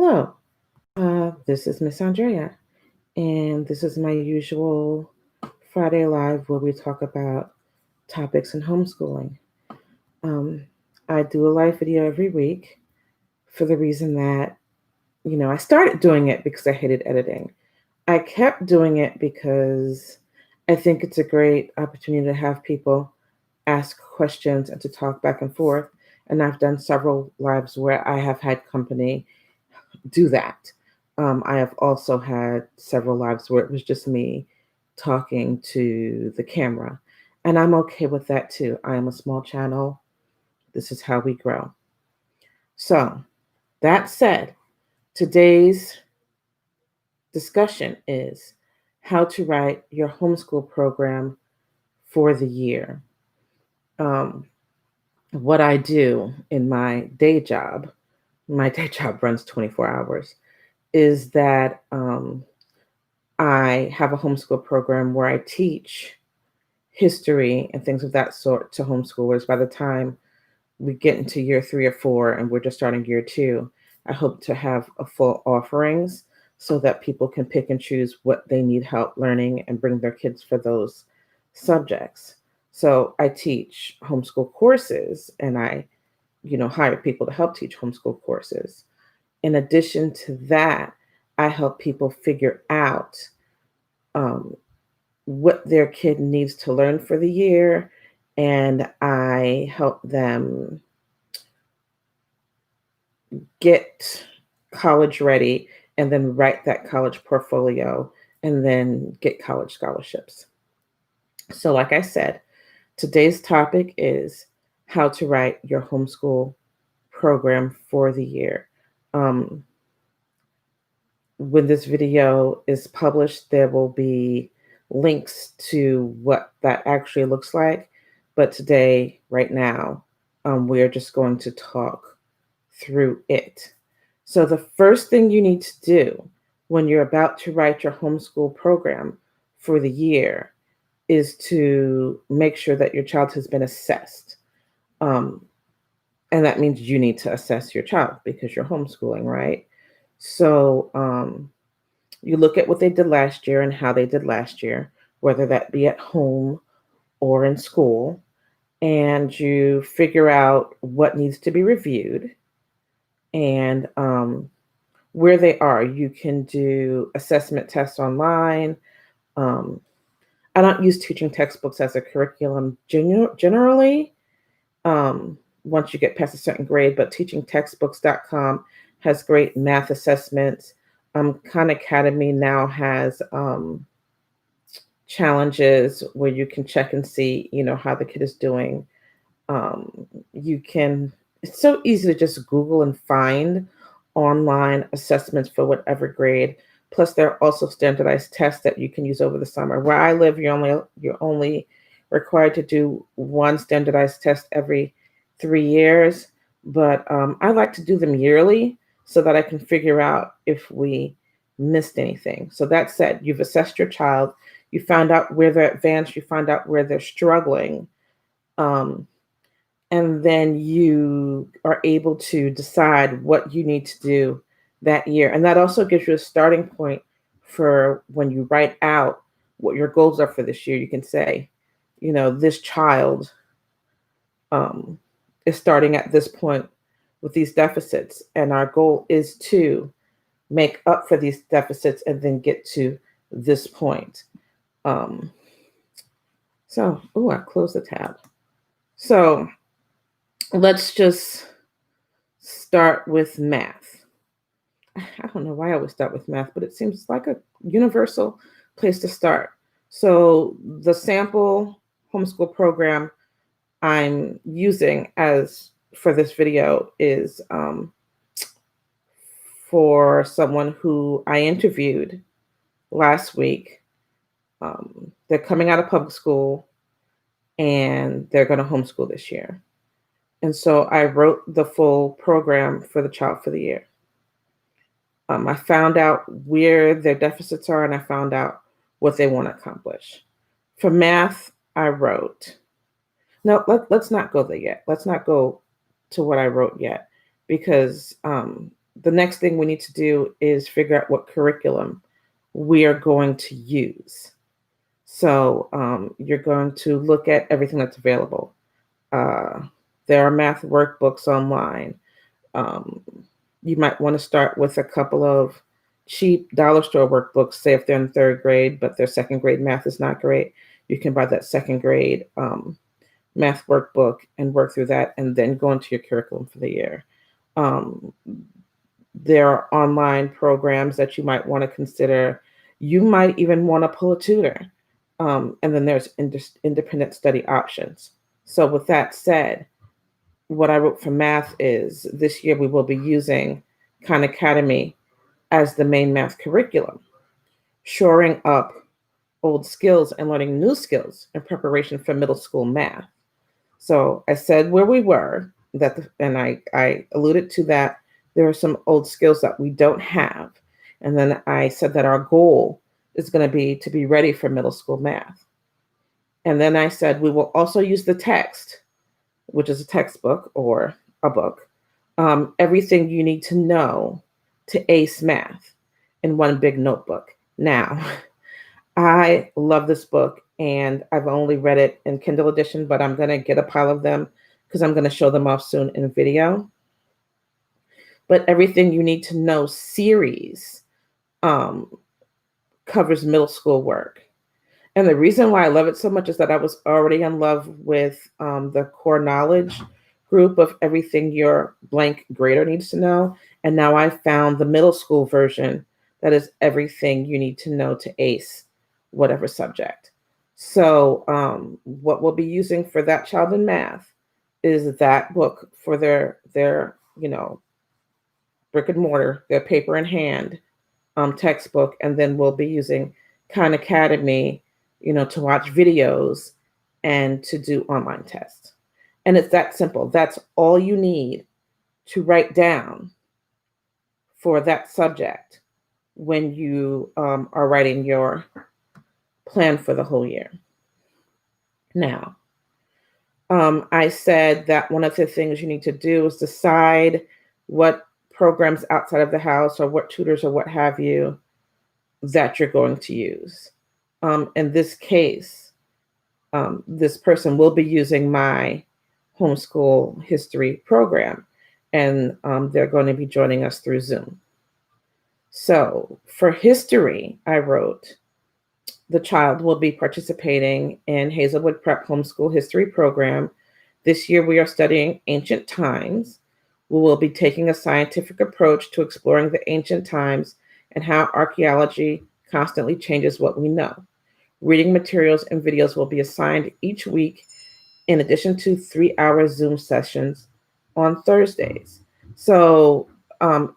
Hello, this is Miss Andrea, and this is my usual Friday Live where we talk about topics in homeschooling. Um, I do a live video every week for the reason that, I started doing it because I hated editing. I kept doing it because I think it's a great opportunity to have people ask questions and to talk back and forth. And I've done several lives where I have had company do that. I have also had several lives where it was just me talking to the camera, and I'm okay with that too. I am a small channel. This is how we grow. So, that said, today's discussion is how to write your homeschool program for the year. What I do in my day job runs 24 hours, is that I have a homeschool program where I teach history and things of that sort to homeschoolers. By the time we get into year 3 or 4 and we're just starting year 2, I hope to have a full offerings so that people can pick and choose what they need help learning and bring their kids for those subjects. So I teach homeschool courses, and I, hire people to help teach homeschool courses. In addition to that, I help people figure out um, what their kid needs to learn for the year, and I help them get college ready and then write that college portfolio and then get college scholarships. So, like I said, today's topic is how to write your homeschool program for the year. Um, when this video is published, there will be links to what that actually looks like. But today, right now, we're just going to talk through it. So the first thing you need to do when you're about to write your homeschool program for the year is to make sure that your child has been assessed. And that means you need to assess your child because you're homeschooling, right? So you look at what they did last year and how they did last year, whether that be at home or in school, and you figure out what needs to be reviewed and where they are. You can do assessment tests online. Um, I don't use teaching textbooks as a curriculum generally once you get past a certain grade, but teachingtextbooks.com has great math assessments. Khan Academy now has challenges where you can check and see, how the kid is doing. It's so easy to just Google and find online assessments for whatever grade. Plus, there are also standardized tests that you can use over the summer. Where I live, you're only required to do one standardized test every 3 years, but I like to do them yearly so that I can figure out if we missed anything. So that said, you've assessed your child, you found out where they're advanced, you find out where they're struggling, and then you are able to decide what you need to do that year. And that also gives you a starting point for when you write out what your goals are for this year. You can say, this child is starting at this point with these deficits, and our goal is to make up for these deficits and then get to this point. I closed the tab. So let's just start with math. I don't know why I always start with math, but it seems like a universal place to start. So the sample homeschool program I'm using as for this video is for someone who I interviewed last week. They're coming out of public school and they're going to homeschool this year. And so I wrote the full program for the child for the year. I found out where their deficits are, and I found out what they want to accomplish. For math, I wrote, let's not go there yet. Let's not go to what I wrote yet, because the next thing we need to do is figure out what curriculum we are going to use. So you're going to look at everything that's available. There are math workbooks online. Um, you might want to start with a couple of cheap dollar store workbooks, say if they're in third grade, but their second grade math is not great. You can buy that second grade math workbook and work through that and then go into your curriculum for the year. There are online programs that you might want to consider. You might even want to pull a tutor. And then there's independent study options. So with that said, what I wrote for math is this year we will be using Khan Academy as the main math curriculum, shoring up old skills and learning new skills in preparation for middle school math. So I said where we were, and I alluded to that there are some old skills that we don't have. And then I said that our goal is going to be ready for middle school math. And then I said we will also use the text, which is a textbook or a book, everything you need to know to ace math in one big notebook. Now, I love this book and I've only read it in Kindle edition, but I'm going to get a pile of them because I'm going to show them off soon in video. But everything you need to know series covers middle school work. And the reason why I love it so much is that I was already in love with the core knowledge group of everything your blank grader needs to know. And now I found the middle school version that is everything you need to know to ace whatever subject. So what we'll be using for that child in math is that book for their brick and mortar, their paper in hand textbook. And then we'll be using Khan Academy to watch videos and to do online tests. And it's that simple. That's all you need to write down for that subject when you are writing your plan for the whole year. Now, I said that one of the things you need to do is decide what programs outside of the house or what tutors or what have you that you're going to use. In this case, this person will be using my homeschool history program, and they're going to be joining us through Zoom. So for history, I wrote, the child will be participating in Hazelwood Prep Homeschool History Program. This year we are studying ancient times. We will be taking a scientific approach to exploring the ancient times and how archaeology constantly changes what we know. Reading materials and videos will be assigned each week in addition to 3-hour Zoom sessions on Thursdays. So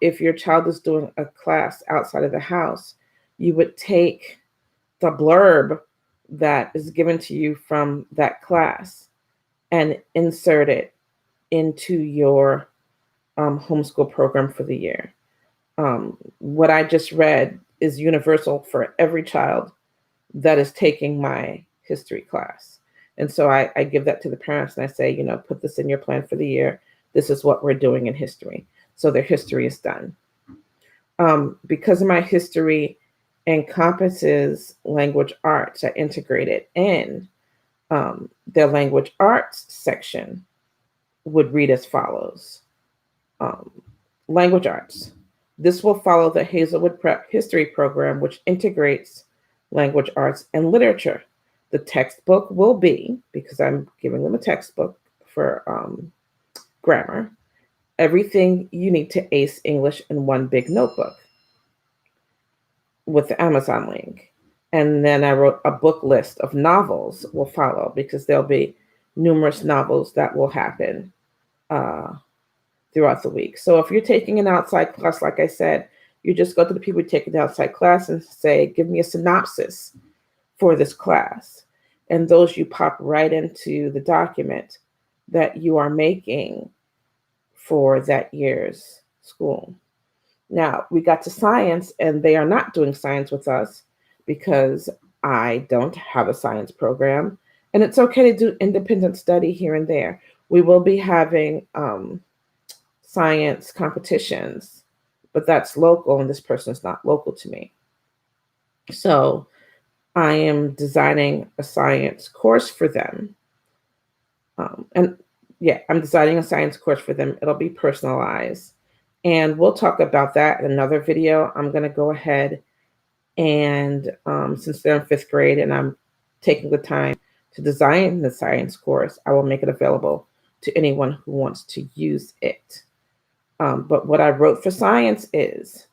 if your child is doing a class outside of the house, you would take the blurb that is given to you from that class and insert it into your homeschool program for the year. What I just read is universal for every child that is taking my history class. And so I give that to the parents and I say, put this in your plan for the year. This is what we're doing in history. So their history is done. Because of my history encompasses language arts, I integrated in their language arts section would read as follows. Language arts. This will follow the Hazelwood Prep history program, which integrates language arts and literature. The textbook will be, because I'm giving them a textbook for grammar, everything you need to ace English in one big notebook with the Amazon link. And then I wrote a book list of novels will follow because there'll be numerous novels that will happen throughout the week. So if you're taking an outside class, like I said, you just go to the people taking the outside class and say, give me a synopsis for this class. And those you pop right into the document that you are making for that year's school. Now, we got to science, and they are not doing science with us because I don't have a science program. And it's okay to do independent study here and there. We will be having science competitions but that's local and this person is not local to me. So I am designing a science course for them. I'm designing a science course for them. It'll be personalized. And we'll talk about that in another video. I'm going to go ahead and since they're in 5th grade and I'm taking the time to design the science course, I will make it available to anyone who wants to use it. But what I wrote for science is,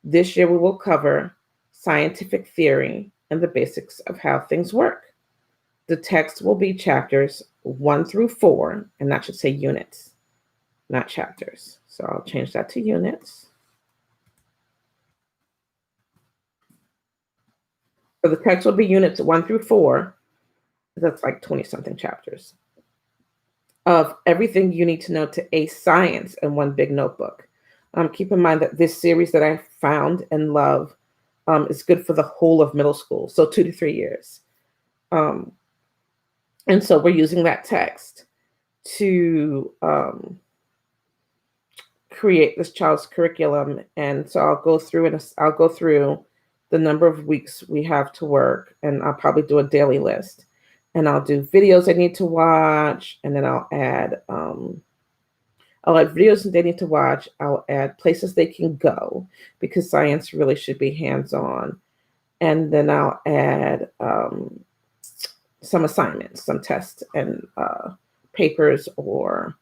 this year we will cover scientific theory and the basics of how things work. The text will be chapters 1 through 4, and that should say units, not chapters. So I'll change that to units. So the text will be units 1 through 4. That's like 20-something chapters of everything you need to know to ace science in one big notebook. Keep in mind that this series that I found and love is good for the whole of middle school, so 2 to 3 years. And so we're using that text to create this child's curriculum. And so I'll go through the number of weeks we have to work, and I'll probably do a daily list. And I'll do videos they need to watch, and then I'll add videos that they need to watch. I'll add places they can go, because science really should be hands-on. And then I'll add some assignments, some tests, and papers or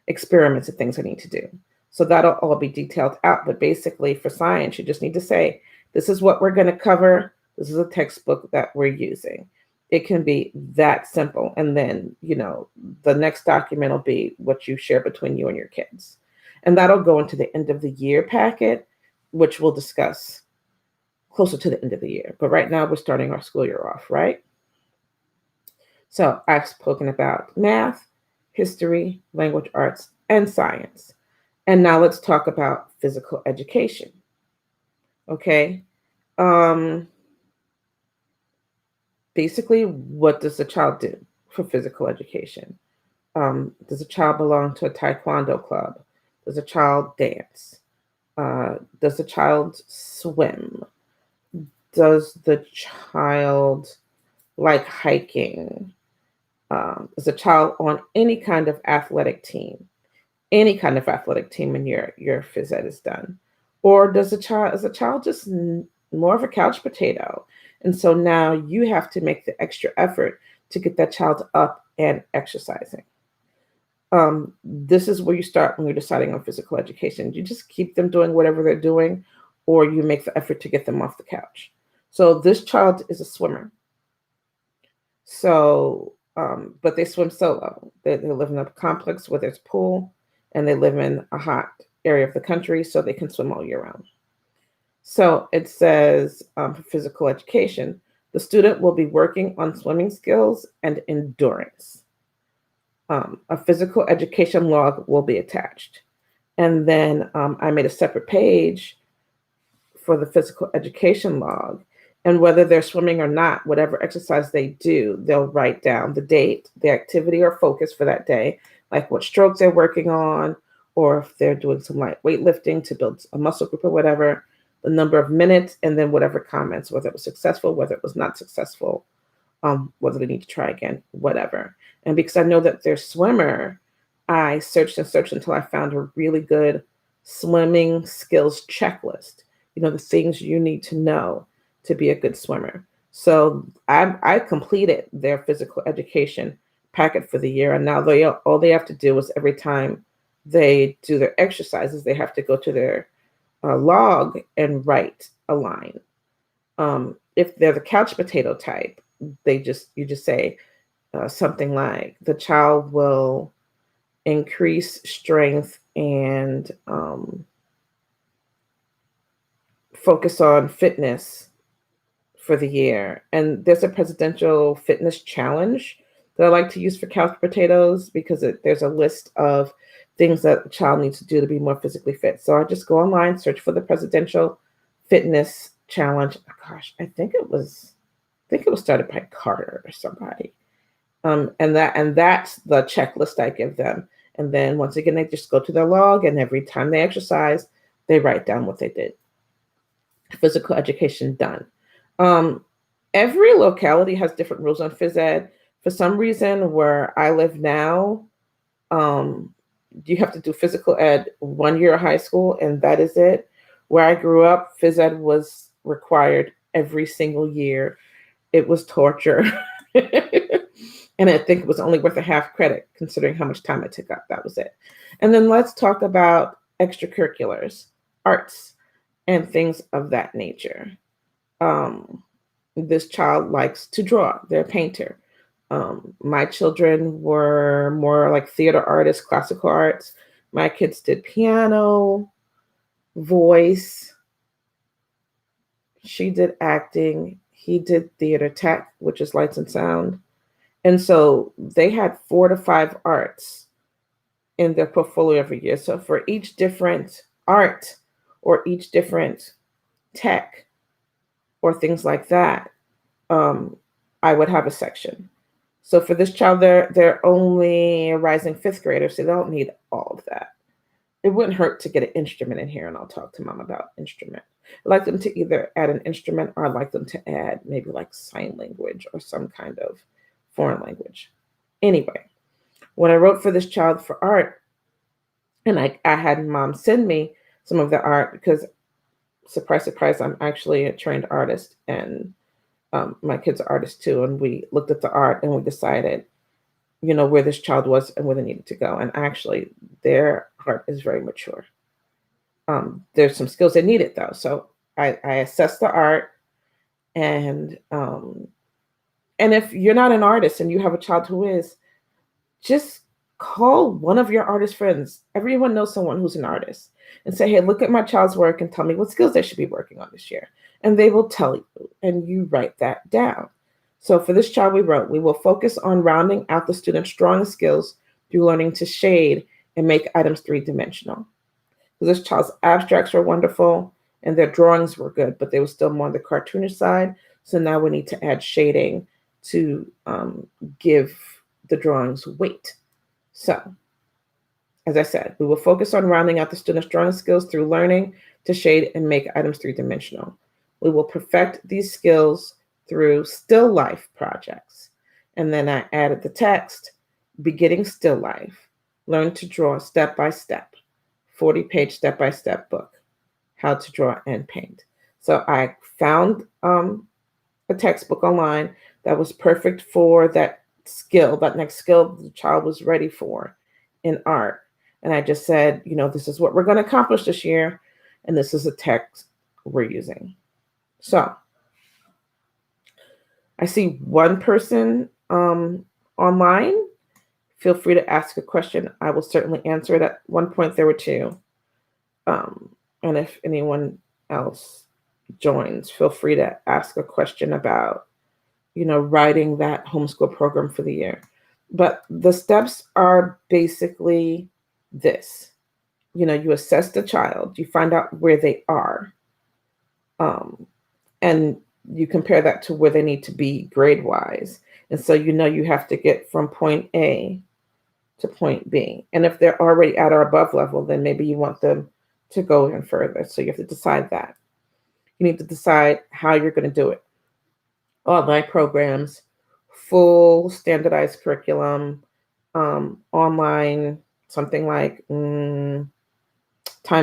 experiments and things I need to do. So that'll all be detailed out. But basically for science, you just need to say, this is what we're going to cover. This is a textbook that we're using. It can be that simple. And then, the next document will be what you share between you and your kids. And that'll go into the end of the year packet, which we'll discuss closer to the end of the year. But right now we're starting our school year off, right? So I've spoken about math, history, language arts, and science. And now let's talk about physical education. Okay. Basically, what does the child do for physical education? Does a child belong to a taekwondo club? Does a child dance? Does the child swim? Does the child like hiking? Is a child on any kind of athletic team? Any kind of athletic team in your phys ed is done? Or is a child just more of a couch potato? And so now you have to make the extra effort to get that child up and exercising. This is where you start when you're deciding on physical education. You just keep them doing whatever they're doing, or you make the effort to get them off the couch. So this child is a swimmer. So, but they swim solo. They live in a complex where there's pool, and they live in a hot area of the country, so they can swim all year round. So it says for physical education, the student will be working on swimming skills and endurance. A physical education log will be attached. And then I made a separate page for the physical education log. And whether they're swimming or not, whatever exercise they do, they'll write down the date, the activity or focus for that day, like what strokes they're working on, or if they're doing some light weightlifting to build a muscle group or whatever, the number of minutes, and then whatever comments, whether it was successful, whether it was not successful, whether they need to try again, whatever. And because I know that they're swimmer, I searched and searched until I found a really good swimming skills checklist. The things you need to know to be a good swimmer. So I completed their physical education packet for the year. And now all they have to do is every time they do their exercises, they have to go to their log and write a line. If they're the couch potato type, you just say something like, the child will increase strength and focus on fitness for the year. And there's a presidential fitness challenge that I like to use for couch potatoes, because there's a list of things that the child needs to do to be more physically fit. So I just go online, search for the presidential fitness challenge. Gosh, I think it was started by Carter or somebody. And that's the checklist I give them. And then once again, they just go to their log, and every time they exercise, they write down what they did. Physical education done. Every locality has different rules on phys ed. For some reason, where I live now, you have to do physical ed 1 year of high school, and that is it. Where I grew up, phys ed was required every single year. It was torture. And I think it was only worth a half credit considering how much time it took up. That was it. And then let's talk about extracurriculars, arts, and things of that nature. This child likes to draw. They're a painter. My children were more like theater artists, classical arts. My kids did piano, voice. She did acting. He did theater tech, which is lights and sound. And so they had 4 to 5 arts in their portfolio every year. So for each different art or each different tech or things like that, I would have a section. So for this child, they're only a rising 5th grader, so they don't need all of that. It wouldn't hurt to get an instrument in here, and I'll talk to mom about instrument. I'd like them to either add an instrument, or I'd like them to add maybe like sign language or some kind of foreign language. Anyway, when I wrote for this child for art, and I had mom send me some of the art because, surprise, surprise, I'm actually a trained artist, and my kids are artists too. And we looked at the art and we decided, where this child was and where they needed to go. And actually, their art is very mature. There's some skills they needed though. So I assessed the art, and if you're not an artist and you have a child who is, just call one of your artist friends. Everyone knows someone who's an artist, and say, hey, look at my child's work and tell me what skills they should be working on this year. And they will tell you, and you write that down. So for this child, we wrote, we will focus on rounding out the student's drawing skills through learning to shade and make items 3-dimensional. So this child's abstracts were wonderful and their drawings were good, but they were still more on the cartoonish side. So now we need to add shading to give the drawings weight. So, as I said, we will focus on rounding out the student's drawing skills through learning to shade and make items 3-dimensional. We will perfect these skills through still life projects. And then I added the text, beginning still life, learn to draw step by step, 40-page step-by-step book, how to draw and paint. So I found a textbook online that was perfect for that skill, that next skill the child was ready for in art. And I just said, this is what we're going to accomplish this year, and this is a text we're using. So I see one person online. Feel free to ask a question. I will certainly answer it. At one point, there were 2. And if anyone else joins, feel free to ask a question about, writing that homeschool program for the year. But the steps are basically this. You assess the child, you find out where they are, and you compare that to where they need to be grade-wise. And so you have to get from point A to point B. And if they're already at or above level, then maybe you want them to go even further. So you have to decide that. You need to decide how you're going to do it. Online programs, full standardized curriculum, online, something like time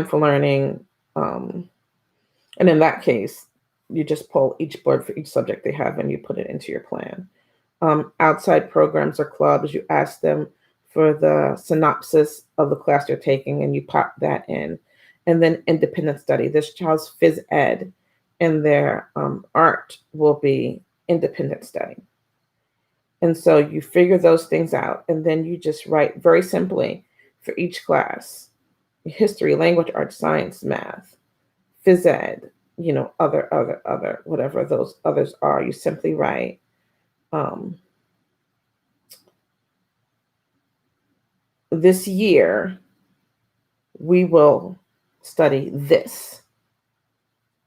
for learning. And in that case, you just pull each board for each subject they have and you put it into your plan. Outside programs or clubs, you ask them for the synopsis of the class they're taking and you pop that in. And then independent study. This child's phys ed and their art will be independent study. And so you figure those things out, and then you just write very simply for each class: history, language, art, science, math, phys ed, other, whatever those others are. You simply write this year we will study this.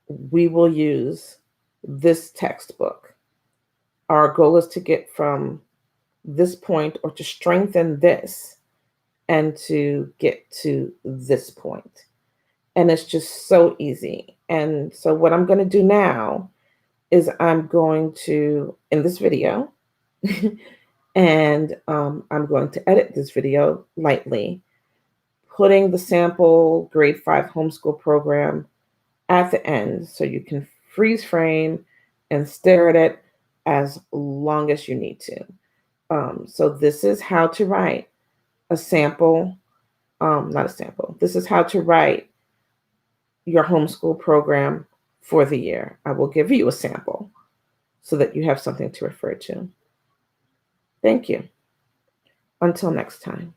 We will use this textbook. Our goal is to get from this point, or to strengthen this, and to get to this point. And it's just so easy. And so what I'm going to do now is I'm going to, in this video, and I'm going to edit this video lightly, putting the sample grade 5 homeschool program at the end so you can freeze frame and stare at it as long as you need to. So this is how to write a sample, not a sample. This is how to write your homeschool program for the year. I will give you a sample so that you have something to refer to. Thank you. Until next time.